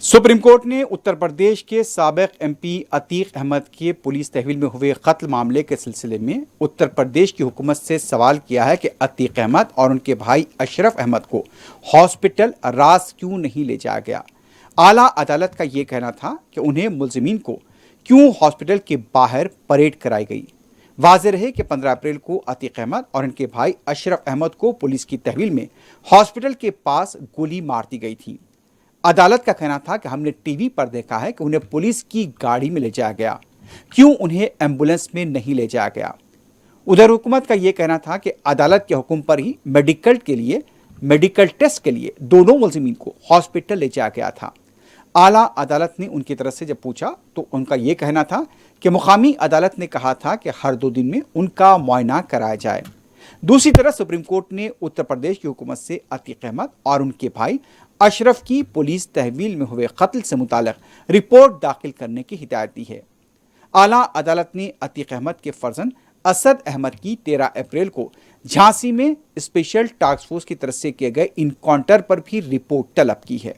Supreme court ने उत्तर प्रदेश के साबिक एमपी अतीक अहमद के पुलिस तहवील में हुए कत्ल मामले के सिलसिले में उत्तर प्रदेश की हुकूमत से सवाल किया है कि अतीक अहमद और उनके भाई अशरफ अहमद को हॉस्पिटल रास क्यों नहीं ले जाया गया। आला अदालत का ये कहना था कि उन्हें मुलजिमीन को क्यों हॉस्पिटल के बाहर परेड कराई गई। वाज़ेह रहे कि 15 अप्रैल को अतीक अहमद और इनके भाई अशरफ अहमद को पुलिस की तहवील में हॉस्पिटल के पास गोली मार दी गई थी। अदालत का कहना था कि हमने टीवी पर देखा है कि उन्हें पुलिस की गाड़ी में ले जाया गया, क्यों उन्हें एम्बुलेंस में नहीं ले जाया गया। उधर हुकूमत का यह कहना था कि अदालत के हुक्म पर ही मेडिकल टेस्ट के लिए दोनों मुलजिमीन को हॉस्पिटल ले जाया गया था। आला अदालत ने उनकी तरफ से जब पूछा तो उनका यह कहना था कि मुकामी अदालत ने कहा था कि हर 2 दिन में उनका मुआयना कराया जाए। दूसरी तरफ सुप्रीम कोर्ट ने उत्तर प्रदेश की हुकूमत से अतीक अहमद और उनके भाई अशरफ की पुलिस तहवील में हुए कत्ल से मुताल्लिक रिपोर्ट दाखिल करने की हिदायत दी है। आला अदालत ने अतीक अहमद के फर्जंद असद अहमद की 13 अप्रैल को झांसी में स्पेशल टास्क फोर्स की तरफ से किए गए इनकाउंटर पर भी रिपोर्ट तलब की है।